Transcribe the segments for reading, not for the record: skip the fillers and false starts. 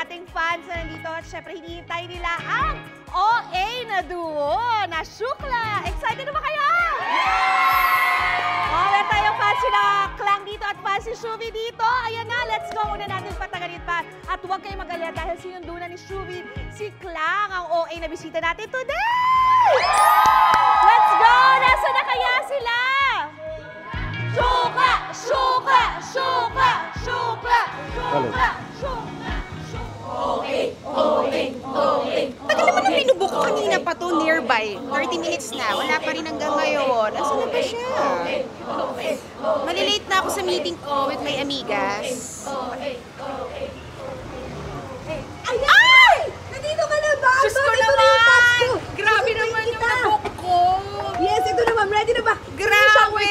ating fans na nandito at syempre hinihintay nila ang OA na duo na Shukla. Excited na ba kayo? Oh, meron tayong fans sila Klang dito at fans si Shuvi dito. Ayan na, let's go. Una natin patagalin pa. At huwag kayong mag-alala dahil sinundunan ni Shuvi si Klang ang OA na bisita natin today! Let's go! Nasaan na kaya sila? Shukla! Shukla! Shukla! Shukla! Shukla! Shukla! OA! OA! OA! Tagal naman ang binubuk ko kanina pa to, nearby. 30 minutes na. Wala pa rin hanggang ngayon. Nasaan na ba siya? Malilate na ako sa meeting ko with my amigas. Ay! Nandito ka na ba? Diyos ko naman! Grabe naman yung nabuk ko! Yes, ito na ma'am. Ready na ba? Grabe!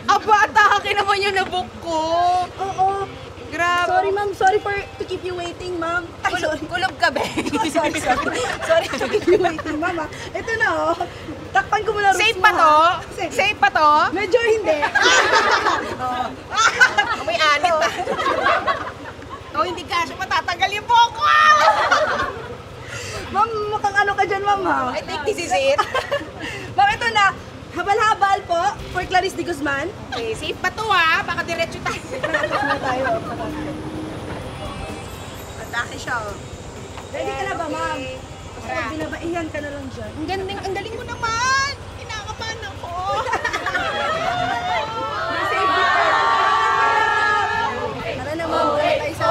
Aba, atake naman yung nabuk ko! Oo. Grabe! Sorry ma'am. Sorry to keep you waiting, ma'am. Ay, sorry. Kulob ka, be! Sorry. Sorry to keep you waiting, ma'am. Ito na, oh. Takpan ko muna. Safe pa to? Safe pa to? Medyo hindi. May anit ah. Oh, hindi kasya patatagal yung buhok ko! Ma'am, mukhang ano ka dyan, ma'am, ha? I think this is it. Ma'am, ito na. Habal-habal po for Clarice de Guzman. Okay, safe pa to ha. Baka diretso tayo. Ano tayo? Atake siya oh. Ready ka na ba, ma'am? Tara. Pag binabaihan ka na lang dyan. Ang galing mo naman. Kinakabahan ako. Tara na, ma'am. Tara tayo sa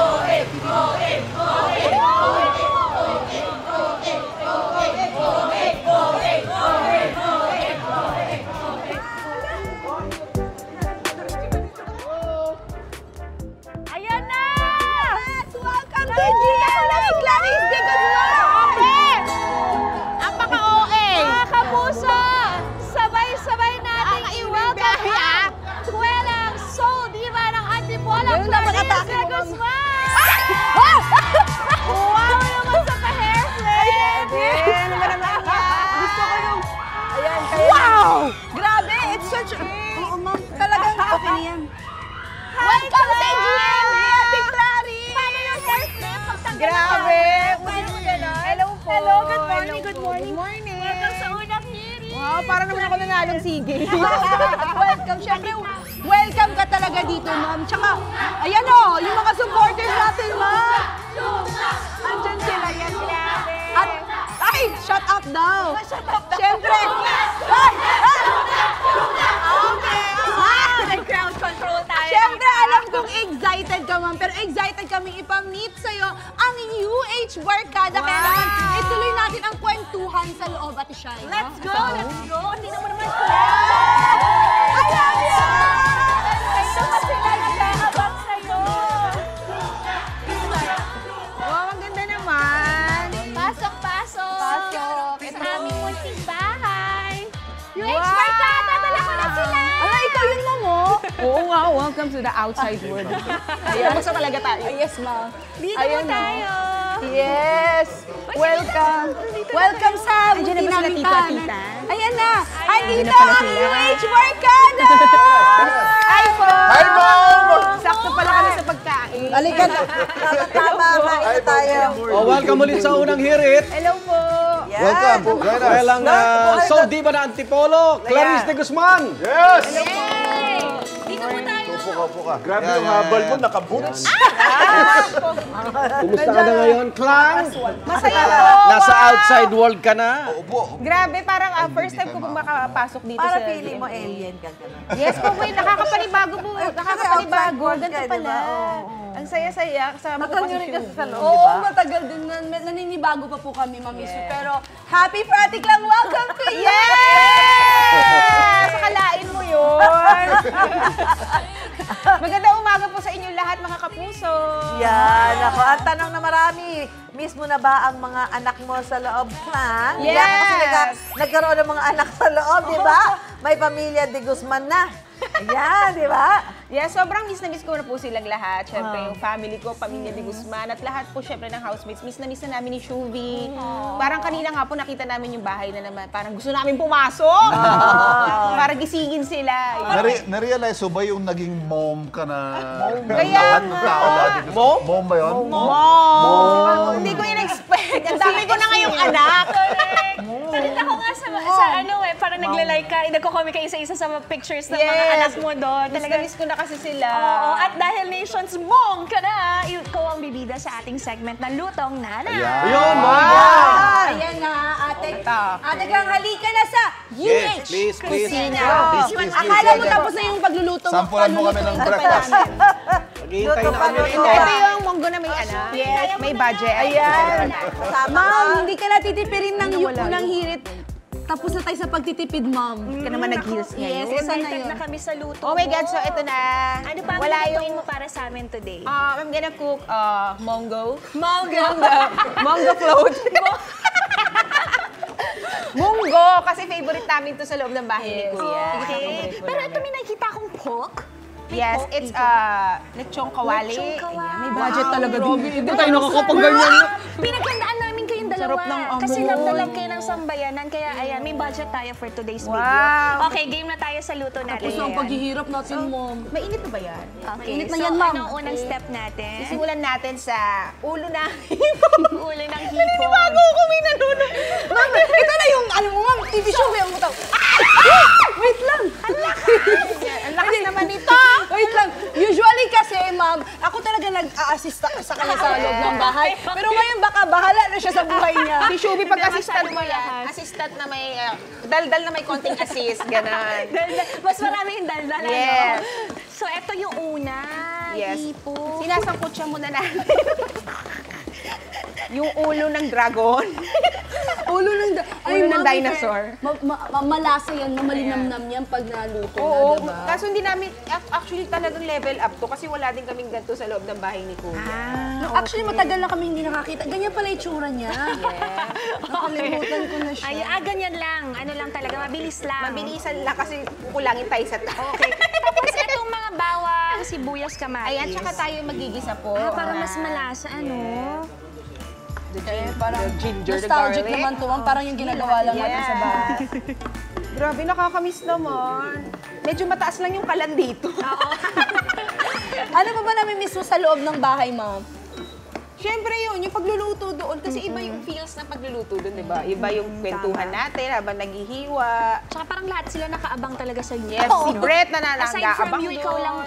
Ayan na! Yes! Welcome to GMA Clarice de Guzman! Napaka-OA! Mga kapuso, sabay-sabay natin i-welcome ang Kuwelang Soul Diva ng Antipolo, Ganun na Clarice mag-atake de mo, ma'am. Guzman! Wow naman sa pa-hair flame! Ano ba naman yan? Gusto ko yung... Ayan, kaya... Wow! Grabe! It's such... Oo, ma'am. Talagang okay na yan. Welcome sa GMA! Ate Clarice! Paano yung hair flame? Pagtanggal Grabe. mo mo gano'n? Hello po. Hello, good morning, Hello good po. morning. Good morning. Welcome sa unang hearing! Wow, para naman ako nanalong sige. Welcome. Siyempre, welcome ka talaga dito, ma'am. Tsaka, ayan o, yung mga supporters natin, ma'am. Andyan sila, yan. At, ay, shut up daw. Shut up daw. Siyempre. Okay. Crowd control tayo. Siyempre, alam kong excited ka, ma'am. Pero excited kami ipamit sa'yo ang UH Barkada. Kaya naman, ituloy natin ang kwentuhan sa loob at siya. Let's go, let's go. Tingnan mo naman I love you! ito kasi nagkakabang sa'yo. Wow, ang ganda naman. Pasok, pasok. Pasok. Sa aming munting bahay. Yung Wow! ex-barkada, dala ko na sila. Ala, ikaw yun, ma'am, oh. Oo nga, welcome to the outside world. Ayan, basta talaga tayo. Yes, ma'am. Dito Ayan, mo tayo. Yes! Welcome! Welcome sa Andiyan na ba sila tito at tita? Ayan na! na Andito pala ang sila. UH Barkada! Hi po! Hi, ma'am! Sakto pala kami sa pagkain. Halika na! Tama, kain tayo. Oh, welcome ulit sa unang hirit. Hello po! Welcome. Walang Soul Diva na Antipolo, Clarice de Guzman. Yes! Yay! Dito mo tayo. Upo ka. Grabe yung habal mo, nakaboots. Kumusta ka na ngayon, Klang? Masaya po! Nasa outside world ka na. Grabe, parang first time ko po makapasok dito Para sa... feeling mo alien ka gano'n. Yes po, wait, nakakapanibago po. Nakakapanibago. outside Ganito world ka, pala. diba? Oo. Ang saya-saya. Kasama ko pa si Shuvi. Oo, matagal din. Naninibago pa po kami, Ma'am Isu. Pero happy Friday lang! Welcome to you! Yes! Akalain mo yun. Magandang umaga po sa inyo lahat, mga kapuso. Yan, ako. Ang tanong na marami, miss mo na ba ang mga anak mo sa loob, Klang? Yes! Yan, kasi nagkaroon ng mga anak sa loob, di ba? May pamilya de Guzman na. Ayan, di ba? Yeah, sobrang miss na miss ko na po silang lahat. Siyempre, yung family ko, pamilya de Guzman, at lahat po siyempre ng housemates. Miss na namin ni Shuvi. Parang kanina nga po nakita namin yung bahay na naman. Parang gusto namin pumasok. Para gisingin sila. Na-realize mo ba yung naging mom ka na? Kaya lahat ng tao lagi gusto- Mom ba yun? Mom! Hindi ko in-expect. Ang dami ko na ngayong anak. Salita ko nga sa ano parang nagla-like ka, nagko-comment ka isa-isa sa mga pictures ng mga anak mo doon. Talaga miss ko na kasi sila. Oo, at dahil Nations Mong ka na, ikaw ang bibida sa ating segment na Lutong Nana. Ayun, Ayan na, ate Kang, halika na sa Yes, UH please, please. Kusina. Please, Akala mo tapos na yung pagluluto mo. Sampulan mo kami ng breakfast. Maghihintay na kami rito. Ito yung monggo na may anak. Yes, may budget. Ayan. Ma'am, hindi ka natitipirin ng yuko ng hirit. Tapos na tayo sa pagtitipid, ma'am. Hindi ka naman nag-heels ngayon. Yes, sana Excited yun. na kami sa luto Oh my mo. God, so ito na. Ano pa ang Wala lutuin yung... mo para sa amin today? I'm gonna cook mongo. Monggo. Mongo float. Munggo! Kasi favorite namin to sa loob ng bahay ni Kuya. Okay. Pero ito may nakikita akong pork. Yes, it's lechong kawali. Lechong kawali. Ayan, may budget talaga din. Hindi tayo nakakapagganyan. Pinaghandaan namin kayong dalawa. Sarap ng amoy. Kasi love na love kayo ng sambayanan. Kaya ayan, may budget tayo for today's video. Wow. Okay, game na tayo sa luto natin. Tapos ang paghihirap natin, ma'am. Mainit na ba yan? Okay, Init na so yan, ma'am. anong unang step natin? Sisimulan natin sa ulo namin. Ulo ng hipon. Bago ako may nanunod. Ma'am, ito na yung, ano mo, ma'am, TV show mo yung mutaw. Wait lang. Ang lakas naman nito. Wait lang. Usually kasi, ma'am, ako talaga nag-a-assist sa kanya sa loob ng bahay. Pero ngayon baka bahala na siya sa buhay niya. Si Shubi, pag assistant mo masyado yan, malakas. assistant na may, daldal na may konting assist, gano'n. Mas marami yung daldal, Yes. ano? So, ito yung una. Yes. Hipon. Sinasangkot siya muna natin. Yung ulo ng dragon. Ulo ng, Ulo ng ma'am, dinosaur. Malasa yan, mamalinamnam yan pag naluto Oo, na, diba? kaso hindi namin, actually talagang level up to kasi wala din kaming ganito sa loob ng bahay ni Kuya. No, actually, matagal na kami hindi nakakita. Ganyan pala yung tsura niya. Nakalimutan ko na siya. Ay, ganyan lang. Ano lang talaga, mabilis lang. Mabilisan lang kasi kukulangin tayo sa Okay. Tapos itong mga bawang, sibuyas, kamatis. Ayan, tsaka tayo magigisa po. Para mas malasa, ano? Parang ginger, the nostalgic garlic. naman to, ma'am. Parang yung ginagawa lang natin sa bahay. Grabe, nakakamiss naman. Medyo mataas lang yung kalan dito. Ano pa ba namimiss mo sa loob ng bahay, ma'am? Siyempre yun, yung pagluluto doon. Kasi iba yung feels ng pagluluto doon, di ba? Iba yung kwentuhan natin habang naghihiwa. Tsaka parang lahat sila nakaabang talaga sa inyo. Yes, si Brett na Aside from nag-aabang you,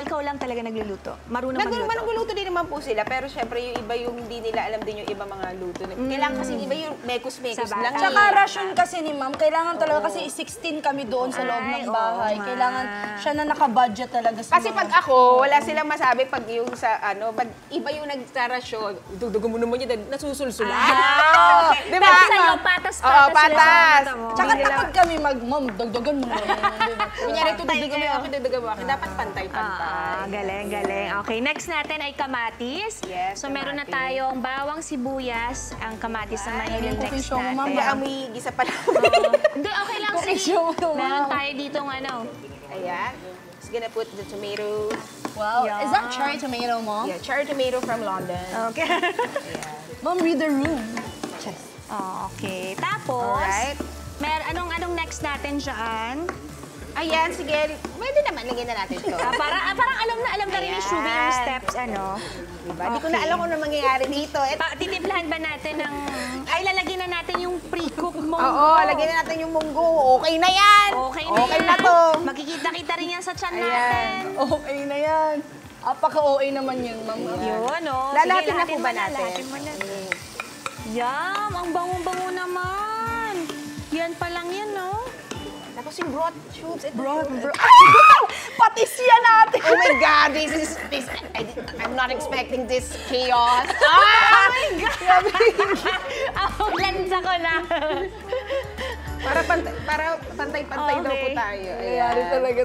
ikaw lang talaga nagluluto. Marunong magluto. Nagluluto din naman po sila, pero syempre yung iba yung hindi nila alam din yung iba mga luto. Kailangan kasi iba yung mekos-mekos Sa lang. bata. Tsaka ration kasi ni ma'am, kailangan talaga kasi 16 kami doon sa loob ng bahay. Kailangan siya na naka-budget talaga sa Kasi pag ako, wala silang masabi pag yung sa ano, pag iba yung nagsarasyon, dudugo mo naman yun, nasusulsulan. Okay. Di ba? Pero sa'yo, patas-patas Oo, sila sa patas. mata mo. Tsaka takot kami ma'am, dagdagan mo. Kunyari, tutudugan mo ako, tutudugan mo ako. Dapat pantay-pantay. Galing. Okay, next natin ay kamatis. Yes, So, meron na kamatis. tayong bawang sibuyas. Ang kamatis naman yung yung next cooking show mo, ma'am. Hindi, natin. amoy gisa pa lang. Hindi, okay lang. Cooking Sige. show mo, Meron wow. tayo ditong ano. Ayan. Just gonna put the tomatoes. Wow, Yeah. is that cherry tomato, ma'am? Yeah, cherry tomato from London. Okay. Ma'am, read the room. Okay. Tapos, Alright. anong next natin dyan? Ayan, sige. Pwede naman, lagyan na natin to. Parang alam na rin ni Ayan. Shubi yung steps, ano. Diba? Di ko na alam kung ano mangyayari dito. Titiplahan ba natin ng... Ay, lalagyan na natin yung pre-cook mo. Oo, lagyan na natin yung munggo. Okay na yan! Okay na Okay yan. na to. Makikita-kita rin yan sa tiyan Ayan. natin. Okay na yan. Apaka-OA naman yun, ma'am. Yun, oh. Lalahatin Sige, na po ba lahatin mo natin? lahatin mo na. Yum! Ang bango-bango naman. Yan pa lang yan, no? Tapos yung broth tubes. Ito Broth, yung- Patis yan natin! Oh my God, I'm not expecting this chaos. Oh my God! Ang lansa ko na. Para pantay-pantay daw po Okay. tayo. Nangyari talaga.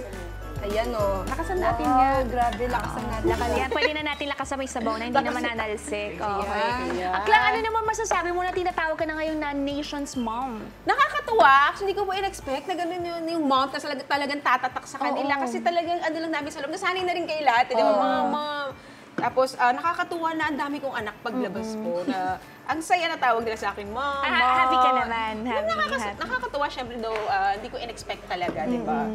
Ayan o. Lakasan natin nga. Grabe, lakasan natin. Yan, pwede na natin lakasan may sabaw na hindi naman nanalsik. Okay. Ayan. Aklang, ano naman masasabi mo na tinatawag ka na ngayon na Nation's Mom? Nakakatuwa. Actually, hindi ko po in-expect na gano'n yung mom talagang tatatak sa kanila. Kasi talagang ano lang namin sa loob. Nasanay na rin kayo lahat. Di ba, mom. Tapos, nakakatuwa na ang dami kong anak paglabas ko. Na ang saya na tawag nila sa akin, Mom, Happy ka naman. Happy. Nakakatuwa, syempre, though, hindi ko in-expect talaga, di ba?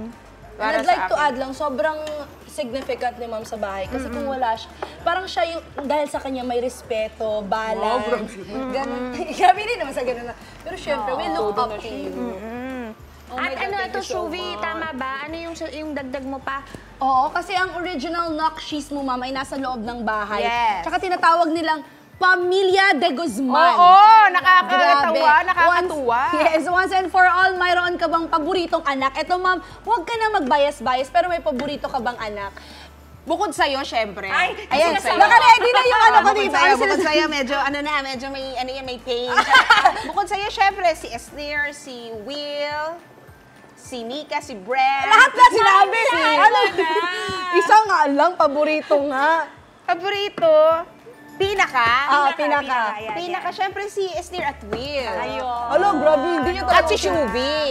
And I'd like to add lang, sobrang significant ni Ma'am sa bahay. Kasi kung wala siya, parang siya yung, dahil sa kanya may respeto, balance, ganun. Grabe din naman sa ganun na. Pero syempre, we look up to you. Oh my At God, ano thank ito, you so Shuvi, much. tama ba? Ano yung dagdag mo pa? Oo, kasi ang original knock cheese mo, Ma'am, ay nasa loob ng bahay. Yes. Tsaka tinatawag nilang Pamilya de Guzman. Oo, nakakatawa, Grabe. nakakatuwa. Yes, once and for all, mayroon ka bang paboritong anak? Eto, Ma'am, huwag ka na mag-bias-bias, pero may paborito ka bang anak? Bukod sa'yo, syempre. Ay, ayan, sinasabi. Naka-ready na yung ano ko Bukod dito. sa'yo, Ano bukod sinasabi? sa'yo, medyo may pain. Bukod sa'yo, syempre, si Esther, si Will, si Mika, si Brent. Lahat na sinabi. Ano? na. Isa nga lang, paborito nga. Paborito, pinaka. Pinaka. Pinaka, syempre, si Esther at Will. Ayun. Alo, grabe, hindi niya At talaga. si Shuvi.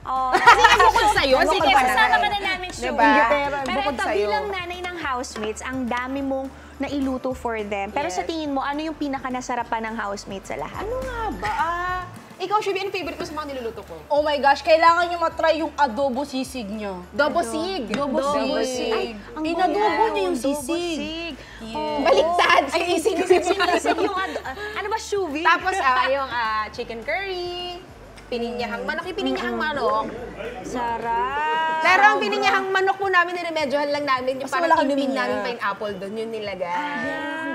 Oh. Sige, bukod sa'yo, Sige, bukod pa sasama na. ka na namin, Shuvi. Diba? Pero Bukod ito, sa'yo. bilang nanay ng housemates, ang dami mong nailuto for them. Pero sa tingin mo, ano yung pinaka-nasarapan ng housemates sa lahat? Ano nga ba? Ikaw, Shuvi, ano favorite mo sa mga niluluto ko? Oh my gosh, kailangan nyo matry yung adobo sisig nyo. Double sig. Adobo sisig. Ay, ang Inadobo galing. niyo yung Adobo sisig. sisig. Baliktad. Ay, isig. Yung ano ba, Shuvi? Tapos, yung chicken curry, pininyahang manok. Yung pininyahang manok. Sarap. Pero ang pininyahang manok po namin, niremedyohan lang namin. Yung Kasi parang wala kang kimping linya. namin pineapple doon, yun nilagay.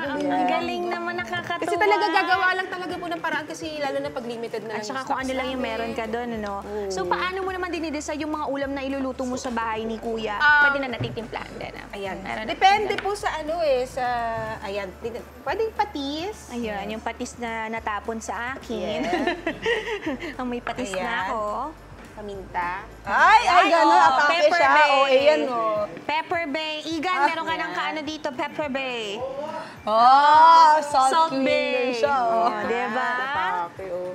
Ang galing naman, nakakatuwa. Kasi talaga gagawa lang talaga po ng paraan kasi lalo na pag limited na lang At saka yung kung ano stocks lang yung namin. meron ka doon, ano? So, paano mo naman dinidecide yung mga ulam na iluluto mo sa bahay ni Kuya? Um, Pwede na natitimplahan din, ah. Ayan. Meron na- Depende po sa sa, ayan, pwedeng patis. Ayun, yung patis na natapon sa akin. Ang may patis na Ayan. ako. Paminta. Ay, gano'n. oh, Atake Pepper siya. Bay. Ayan o. Pepper Bay. Igan, meron ka ng kaano dito, Pepper Bay. Salt Bay. Bay. Siya, oh. Diba?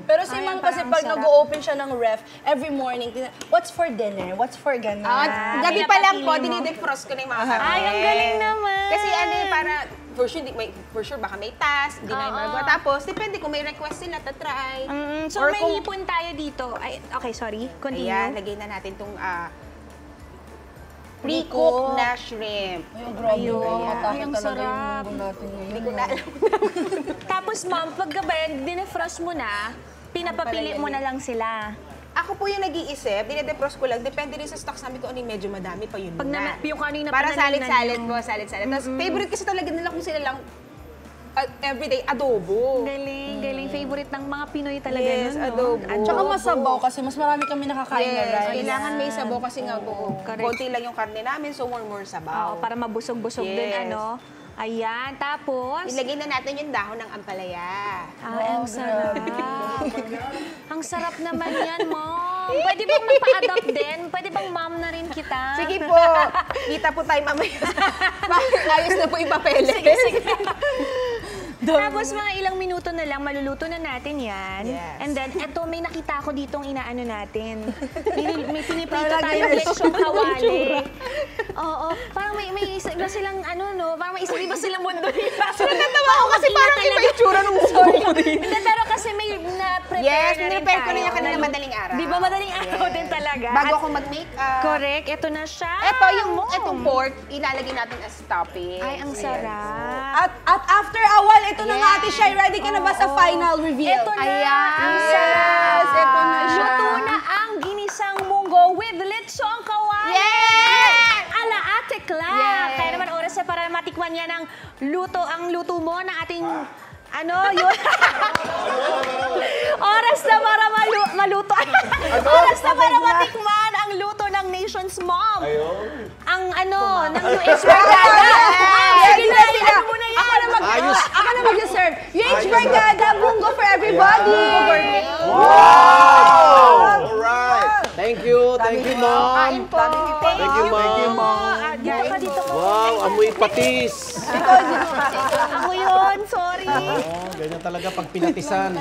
Pero si Ma'am kasi pag nag-open siya ng ref, every morning, what's for dinner? What's for gano'n? Gabi pa lang po, pinapatili mo. dinidefrost ko na yung mga karne. Ay, ang galing naman. Kasi para, for sure baka may task, hindi na yung magawa. Tapos, depende kung may request sila, tatry. So, Or may kung- hipon tayo dito. Ay, okay, sorry. Continue. Ayan, lagay na natin itong pre-cooked na shrimp. Ay, grabe. Matake Ay, ang talaga sarap. yung mundo natin ngayon. Hindi ko na alam. Tapos, ma'am, paggabi, dinefrost mo na, pinapapili mo na lang sila. Ako po yung nag-iisip, dinedefrost ko lang. Depende rin sa stocks namin kung ano yung medyo madami pa yun Pag muna. yung kanina Para panalinan salad-salad yung- po, salad-salad. Tapos favorite kasi talaga nila kung sila lang everyday adobo. Galing, galing. Favorite ng mga Pinoy talaga Yes, nun, no? adobo. Tsaka masabaw kasi mas marami kami nakakain na Yes, rice. kailangan may sabaw kasi nga po, correct. konti lang yung karne namin, so more Oo, sabaw. para mabusog-busog din, Yes. ano? Ayan, tapos... Ilagay na natin yung dahon ng ampalaya. Ay, ang sarap. Ang sarap naman yan, mom. Pwede bang magpa-adopt din? Pwede bang mom na rin kita? Sige po, kita po tayo mamaya. Ayos na po yung papeles. Sige. Tapos mga ilang minuto na lang, maluluto na natin yan. Yes. And then, eto, may nakita ko ditong inaano natin. May piniprito tayong lechong kawali. Oo, parang may isa iba silang, ano, no? Parang may isa iba silang mundo dito. Natawa ako kasi parang iba yung tsura ng mundo mo din. Hindi, pero kasi may na-prepare Yes, na rin nirepare ko na tayo. yung kanina madaling araw. Di ba madaling araw din talaga? Bago At- ako mag-makeup. Correct, ito na siya. Itong pork, ilalagay natin as topping. Ay, ang sarap. At after a while, ito na nga, Ate Shai, ready ka na ba sa final reveal? Ito na. Ayan. Ang sarap. Yes, ito na siya. Luto na ang ginisang munggo with lechong kawali. Yes! Ala Ate Cla. Yes. Kaya naman oras na para matikman yan ang luto mo ng ating yun. Oras na para maluto. Oras na para matikman ang luto ng Nation's Mom. Ang ng UH Brigada. Sige na, ano mo na yan. Ako na mag-serve. UH Brigada, bungo for everybody. Alright! Thank you. Thank you, Mom. Kain po. Thank you, Mom. Dito ka, dito ka. Wow, amoy patis. Ako yun, sorry. Oh, ganyan talaga pag pinatisan.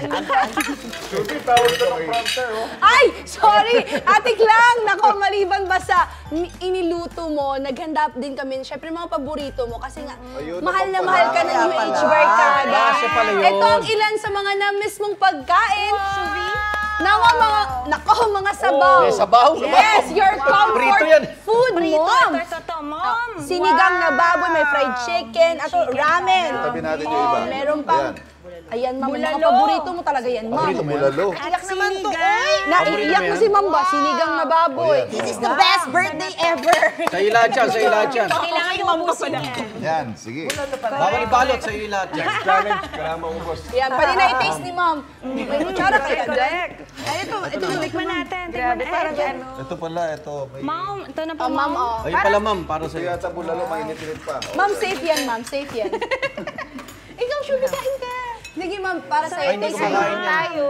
Ay, sorry! Ate Klang, nako, maliban ba sa iniluto mo, naghanda din kami, syempre mga paborito mo, kasi nga, Ayun, mahal na naman mahal ka pala. ng Kaya UH pala. Barkada. Siya pala yun. Ito ang ilan sa mga na-miss mong pagkain. Nawa mga, nako, mga sabaw. May sabaw, Yes, your comfort Prito yan. food, Mom. Ito, Mom. Sinigang na baboy, may fried chicken, at ramen. Tabi natin yung iba. Meron pang, ayan, Ma'am, mga Bulalo. paborito mo talaga yan, Ma'am. Paborito mo lalo. Iyak naman to, oy. Naiiyak na si Ma'am ba? Sinigang na baboy. This This is the best birthday ever. Sa iyo lahat yan, sa iyo lahat yan. Kailangan yung ubusin yan. Yan, sige. Bawal ibalot sa iyo lahat yan. Challenge, kailangan maubos. Yan, pwede na i-taste ni Ma'am. May kutsara kaya dyan. Ay, ito tikman natin. Grabe, parang ano. Ito pala, ito. May Mom, ito na po, Oh, Ma'am, oh. Ayun pala, Ma'am, para sa iyo. yata bulalo, mainit-init pa. Ma'am, safe yan, Ma'am. Safe yan. Ikaw, Shubi, kain ka. Sige, Ma'am, para sa'yo. Ay, hindi ko makain yan. Tayo.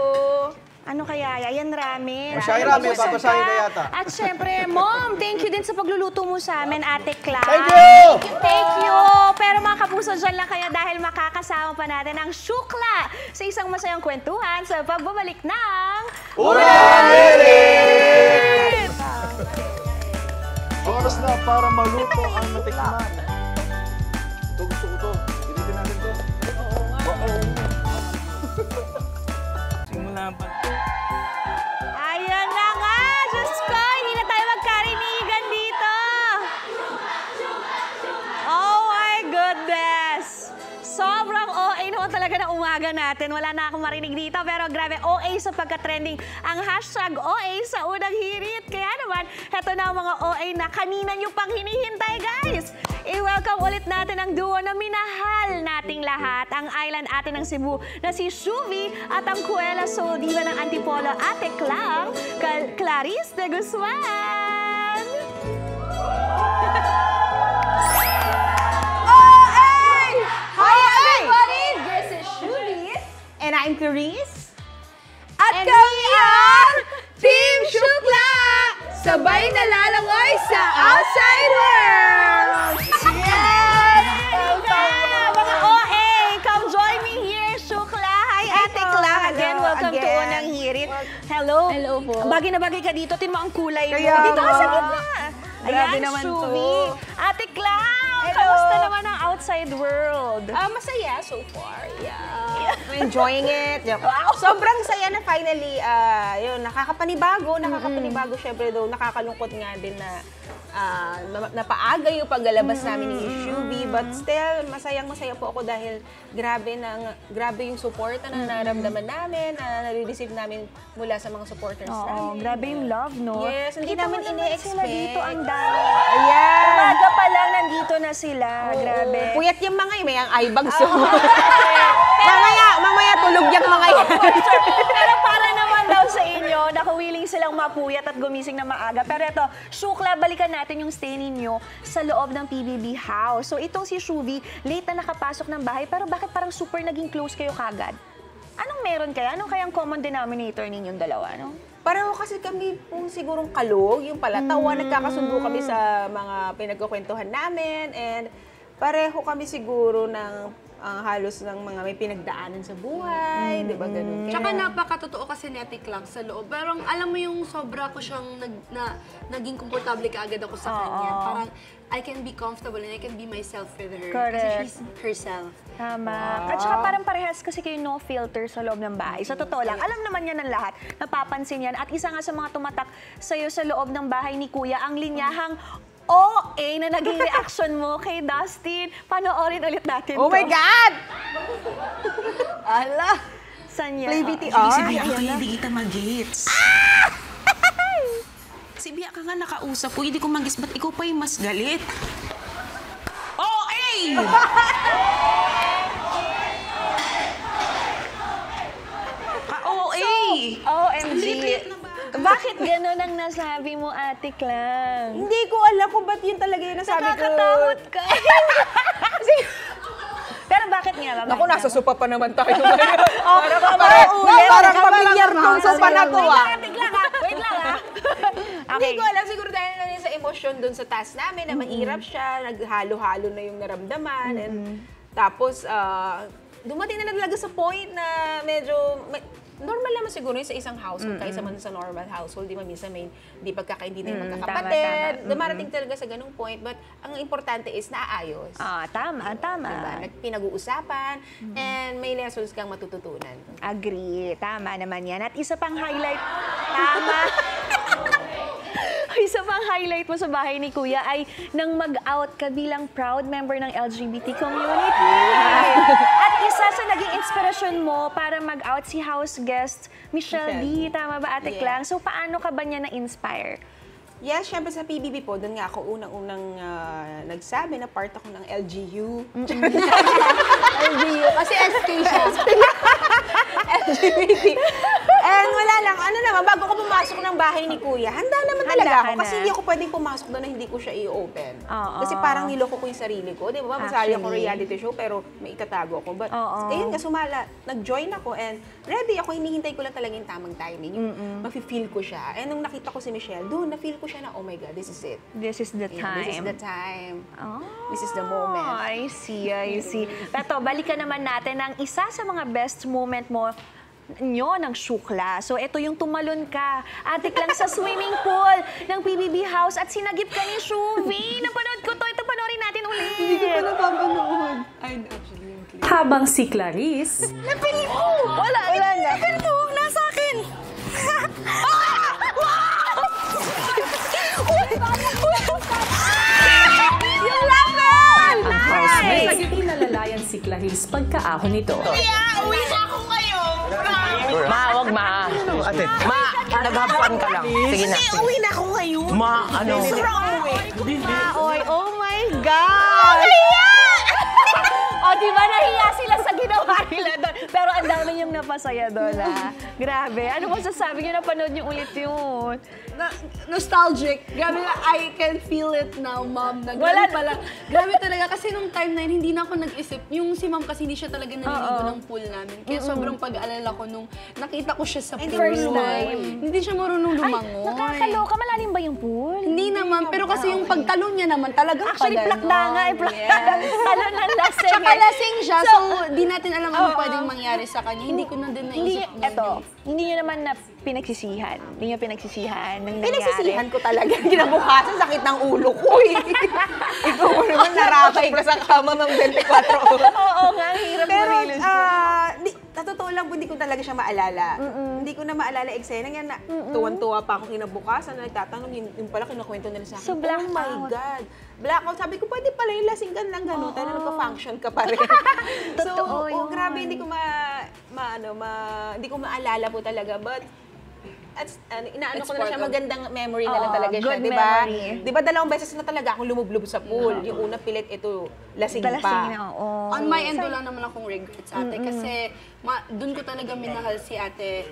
Ano kaya? Ayan, ramen. O, siya ay ramen, babasahin ka yata. At syempre, Mom, thank you din sa pagluluto mo sa amin, Ate Cla. Thank you! Thank you! Pero mga kapuso, dyan lang kayo dahil makakasama pa natin ang Shukla sa isang masayang kwentuhan sa pagbabalik ng... Uramerit! Oras na para maluto ang natikman. Ito, gusto ko to. Initin natin to. Ayan na nga! Diyos ko, hindi na tayo magkarinigan dito! Oh my goodness! Sobrang OA naman talaga na umaga natin. Wala na akong marinig dito. Pero grabe, OA sa pagka-trending ang hashtag OA sa unang hirit. Kaya naman, heto na ang mga OA na kanina nyo pang hinihintay, guys! I-welcome ulit natin ang duo na minahal nating lahat. Ang island ate ng Cebu na si Shuvi at ang Kuwela Soul Diva ng Antipolo, Ate Clang, Clarice de Guzman! Hi, everybody! This is Shubi. And I'm Clarice. At kami ang Team Shukla! Sabay na lalangoy sa outside world! Yes! Mga OA, come join me here, Shukla. Hi, Ate Clang. Again, welcome to Again. Unang Hirit. Hello. Hello po. Bagay na bagay ka dito. Tin mo ang kulay mo. Kaya Dito ka nga. sa gitna. Grabe Ayan, naman Shuvi. to. Ate Clang, Hello. kamusta naman ang outside world? Masaya so far. Yeah. I'm enjoying it. Sobrang saya na finally, yun, nakakapanibago syempre though, nakakalungkot nga din na napaaga yung paglalabas namin ni Shubi, but still, masayang-masaya po ako dahil grabe yung support na nararamdaman namin, na nare-receive namin mula sa mga supporters namin. Grabe yung love, no? Yes, hindi Kita namin mo naman ine-expect. sila dito, ang dami. Ayan! Umaga pa lang, nandito na sila. Grabe. Puyat yung mga yun, may ang eyebags. mamaya tulog yung mga yan. Pero para naman daw sa inyo, nakawiling silang mapuyat at gumising na maaga. Pero ito, Shukla, balikan natin yung stay ninyo sa loob ng PBB house. So itong si Shuvi, late na nakapasok ng bahay, pero bakit parang super naging close kayo kagad? Anong meron kaya? Anong kayang common denominator ninyong dalawa, no? Pareho kasi kami kung sigurong kalog, yung palatawa, nagkakasundo kami sa mga pinagkukwentuhan namin, and pareho kami siguro ng halos ng mga may pinagdaanan sa buhay, di ba ganun? Tsaka napakatotoo kasi ni Ate Clang sa loob. Pero alam mo yung sobra ko siyang naging komportable kaagad ako sa kanya. Parang I can be comfortable and I can be myself with her. Correct. Kasi she's herself. Tama. At saka parang parehas kasi kayo no filter sa loob ng bahay. Sa totoo lang, alam naman yan ng lahat. Napapansin yan. At isa nga sa mga tumatak sa'yo sa loob ng bahay ni Kuya, ang linyahang OA na naging reaction mo kay Dustin. Panoorin ulit natin Oh to. my God! Ala! Saan yan? Play BTR. Si Bia ka hindi kita mag-gets. Si Bia ka nga nakausap ko, hindi ko mag-gets, ba't ikaw pa yung mas galit? Oh, eh! Ka-OA! OMG. Bakit gano'n ang nasabi mo, Ate Clang? Hindi ko alam kung ba't yun talaga yung nasabi ko. Nakakatakot ka. Pero bakit nga ba? Naku, nasa sopa pa naman tayo ngayon. Parang Parang pamilyar tong sopa na to, ah. Wait lang ha. Hindi ko alam, siguro dahil na rin sa emosyon doon sa task namin, na mahirap siya, naghalo-halo na yung naramdaman. And, tapos, dumating na talaga sa point na medyo, normal naman siguro sa isang household, kaysa man sa normal household, di ba, minsan may di pagkakaintindihan ng magkakapatid. Dumarating talaga sa ganung point, but ang importante is naayos. Tama. Diba? Pinag-uusapan, and may lessons kang matututunan. Agree. Tama naman yan. At isa pang highlight, tama. Isa pang highlight mo sa bahay ni Kuya ay nang mag-out ka bilang proud member ng LGBT community. At isa sa naging inspirasyon mo para mag-out si house guest Michelle D. Tama ba, Ate Clang? So, paano ka ba niya na-inspire? Yes, syempre sa PBB po, doon nga ako unang-unang nagsabi na part ako ng LGU. LGU, kasi SK siya. LGBT. And wala lang, ano naman, bago ko pumasok ng bahay ni Kuya, handa naman talaga ako. Kasi hindi ako pwedeng pumasok doon na hindi ko siya i-open. Kasi parang niloko ko yung sarili ko. Di ba, masali ako reality show, pero may itatago ako. But, ayun nga, sumala. Nag-join ako and ready ako. Hinihintay ko lang talaga yung tamang timing. Yung mafe-feel ko siya. And nung nakita ko si Michelle, doon, na-feel ko siya na, oh my God, this is it. This is the time. This is the time. This is the moment. I see. Pero balikan naman natin ang isa sa mga best moment mo nyo ng Shukla. So, ito yung tumalon ka, Ate Clang, sa swimming pool ng PBB House at sinagip ka ni Shuvi. Napanood ko to. Ito, panoorin natin ulit. Hindi ko pa napapanood. Habang si Clarice, Napili mo! Wala na. Napili mo! Nasa akin! Yung level! housemates, inalalayan si Clarice pagkaahon nito. Uwi na ako ngayon! Ma, wag ma. Ate. Ma, naghapuan ka lang. Sige na. Uwi na ako ngayon! Ma, ano? Oy, oh my God! O, di ba nahiya sila sa ginawa nila doon? Pero ang dami niyong napasaya doon, ha? Grabe. Ano masasabi niyo na panood niyo ulit yun? Nostalgic. Grabe na, I can feel it now, Mom. Wala pala. Grabe talaga. Kasi nung time na yun, hindi na ako nag-isip. Yung si Mom kasi hindi siya talaga naliligo ng pool namin. Kaya sobrang pag-alala ko nung nakita ko siya sa pool. First time. Hindi siya marunong lumangoy. Nakakaloka. Malalim ba yung pool? Hindi naman. Pero kasi yung pagtalon niya naman, talagang Actually, paganon. plakda nga. Talon ng lasing. Tsaka lasing siya. So, di natin alam ano pwedeng mangyari sa kanya. Hindi ko na din naisip. Hindi niyo naman na pinagsisihan. Hindi niyo pinagsisihan ng nangyari. Pinagsisihan ko talaga. Kinabukasan, sakit ng ulo ko eh. Ikaw mo naman narapay ko sa kama ng 24 oras. Oo nga, hirap Pero, marilis ko. sa totoo lang po, hindi ko talaga siya maalala. Hindi ko na maalala eksena yan na tuwan-tuwa pa ako kinabukasan na nagtatanong, yung pala kinukwento nila sa akin. So, blackout. Oh my God. Blackout. Sabi ko, pwede pala yung lasinggan lang gano'n. Tayo na nagpa-function ka pa rin. Totoo So, yun. grabe, hindi ko maalala po talaga. But, inaano ko na siya, magandang memory na lang talaga siya, good di ba? memory. Di ba dalawang beses na talaga akong lumublob sa pool. Yung una pilit, ito, lasing pa. On my end, wala naman akong regrets, ate. Kasi doon ko talaga minahal si ate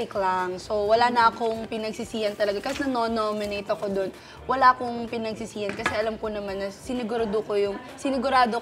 Clang. So, wala na akong pinagsisiyan talaga. Kasi na-nominate ako doon, wala akong pinagsisiyan. Kasi alam ko naman na sinigurado ko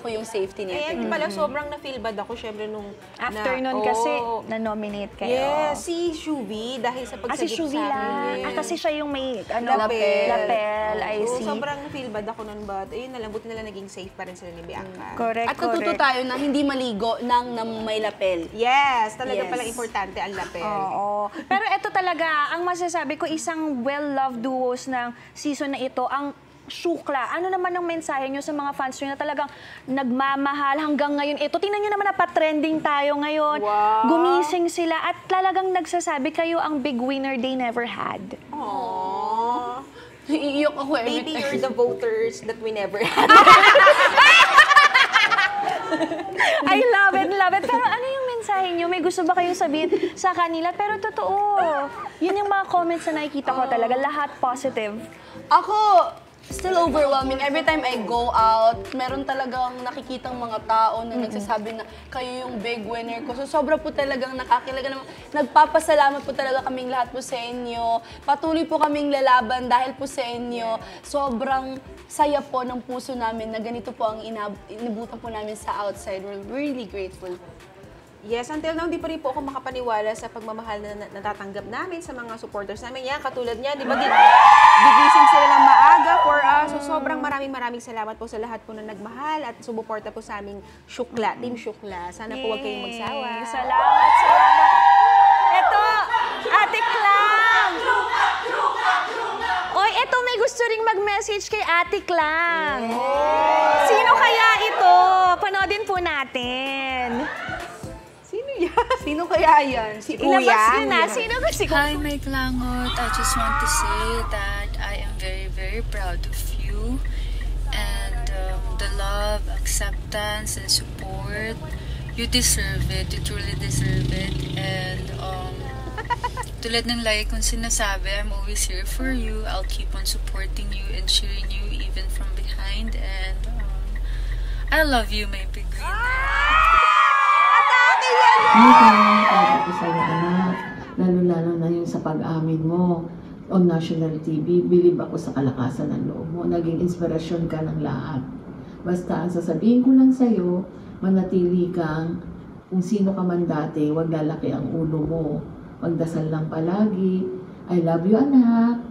yung safety ni ate. Kaya pala sobrang na-feel bad ako, syempre nung... After nun kasi, na-nominate kayo. Yes, si Shuvi, dahil sa pagsagip si Shuvi sa lang. amin. Kasi siya yung may, lapel. I see. So, sobrang na-feel bad ako nun, but ayun na lang, buti nila naging safe pa rin sila ni Bianca. Correct, At natuto tayo na hindi maligo ng may lapel. Yes, talaga Yes. palang importante ang lapel. Oo. Pero ito talaga, ang masasabi ko, isang well-loved duos ng season na ito, ang Shukla. Ano naman ang mensahe nyo sa mga fans nyo na talagang nagmamahal hanggang ngayon? Ito, tingnan nyo naman na pa-trending tayo ngayon. Wow. Gumising sila at talagang nagsasabi kayo ang big winner they never had. Aww. Iiyok ako every Maybe time. you're the voters that we never had. I love it, love it. Pero ano yung mensahe nyo? May gusto ba kayong sabihin sa kanila? Pero totoo. Yun yung mga comments na nakikita ko talaga. Lahat positive. Ako, still overwhelming. Every time I go out, meron talagang nakikitang mga tao na nagsasabi na kayo yung big winner ko. So, sobra po talagang nakakilaga naman. Nagpapasalamat po talaga kaming lahat po sa inyo. Patuloy po kaming lalaban dahil po sa inyo. Sobrang saya po ng puso namin na ganito po ang inabutan po namin sa outside world. We're really grateful. Yes, until now, di pa rin po ako makapaniwala sa pagmamahal na natatanggap namin sa mga supporters namin. Yan, katulad niya, di ba? gigising sila ng maaga for us. So, sobrang maraming salamat po sa lahat po na nagmahal at sumuporta po sa aming Shukla, Team Shukla. Sana po huwag kayong magsawa. Salamat. Ito, Ate Klang. Oy, ito may gusto ring mag-message kay Ate Klang. Sino kaya ito? Panoodin po natin. Sino kaya yan? Si Ilabas nyo na. Sino ba si Hi, May Klangot. I just want to say that I am very proud of you. And the love, acceptance, and support, you deserve it. You truly deserve it. And tulad ng lagi kong sinasabi, I'm always here for you. I'll keep on supporting you and cheering you even from behind. And I love you, my big winner. Para ko sa'yo, anak. Lalo-lalo na yung sa pag-amin mo on national TV. Bilib ako sa kalakasan ng loob mo. Naging inspirasyon ka ng lahat. Basta ang sasabihin ko lang sa'yo, manatili kang kung sino ka man dati, huwag lalaki ang ulo mo. Magdasal lang palagi. I love you, anak.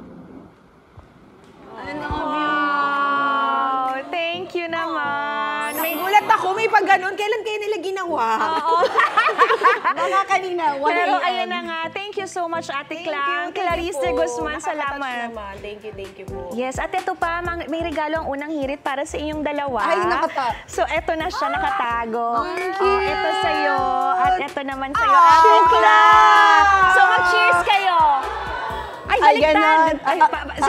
I love you. Thank you naman. Gulat ako, may pag ganun. Kailan kayo nila ginawa? Mga kanina, Pero ayun na nga. Thank you so much, Ate Klang. Clarice de Guzman, salamat. Thank you po. Yes, at ito pa, may regalo ang unang hirit para sa inyong dalawa. Ay, So, eto na siya, nakatago. Thank you. Ito sa'yo, at ito naman sa'yo, Ate Klang. So, mag-cheers kayo. Ay, baliktad.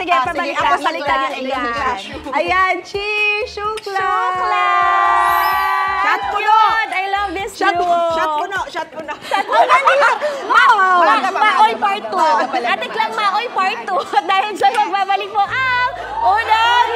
Sige, pabaliktad. Ako baliktad yung English. Ayan, cheers! Shukla! Shot puno! I love this duo. Shot puno. Maoy part 2. Ate Klang, Maoy part 2. Dahil sa magbabalik po ang unang